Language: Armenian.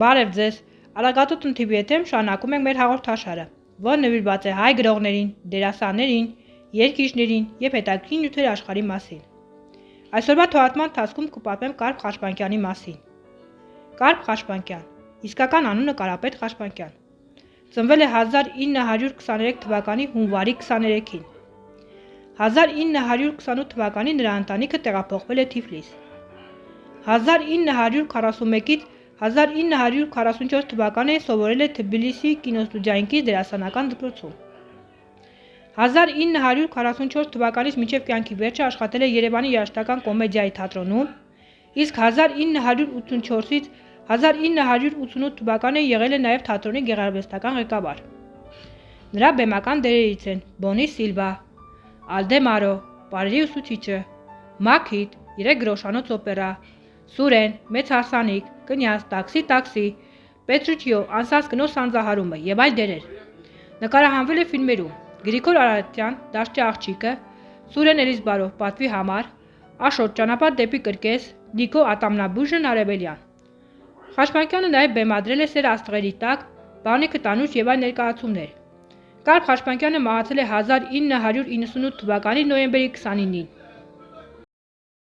Բարև ձեզ, Արագատուտն TV-ի թեմ շարունակում ենք մեր հաղորդաշարը, որը նվիրված է հայ գրողներին, դերասաններին, երգիչներին եւ հետաքրքիր նյութերի աշխարհի մասին։ Այսօրվա թողարկման ընթացքում կպատմեմ Կարպ Խաչպանկյանի մասին։ Կարպ Խաչպանկյան, իսկական անունը Կարապետ Խաչպանկյան, ծնվել է 1923 թվականի հունվարի 23-ին։ 1928 թվականին նրա ընտանիքը տեղափոխվել է Թիֆլիս։ 1941-ից 1944 թվականներին սովորել է Թբիլիսի կինոստուդիայինքի դերասանական դպրոցում։ 1944 թվականից մինչև կյանքի վերջը աշխատել է Երևանի երաժշտական կոմեդիայի թատրոնում, իսկ 1984-ից 1988 թվականներին եղել է նաև թատրոնի գեղարվեստական ղեկավար։ Նրա բեմական դերերից են Բոնի Սիլվա, Ալդեմարո, Պարերի ուսուցիչը, Մաքիթ, 3 գրոշանոց օպերա, Սուրեն, Մեծ հարսանիք, Կնյազ, Տաքսի, Պետրուչիո, Անսած կնոջ սանձահարումը եւ այլ դերեր։ Նկարահանվել է ֆիլմերում Գրիգոր Արարատյան, Դաշտի աղջիկը, Սուրեն Էլիզբարով, Պատվի համար, Աշոտ, Ճանապարհ դեպի կրկես, Նիկո Ատամնաբույժն Արևելյան։ Խաչպանկյանը նաև բեմադրել է Սեր աստղերի տակ, Բանիկը տանուշ եւ այլ ներկայացումներ։ Կարպ Խաչպանկյանը մահացել է 1998 թվականի նոյեմբերի 29-ին։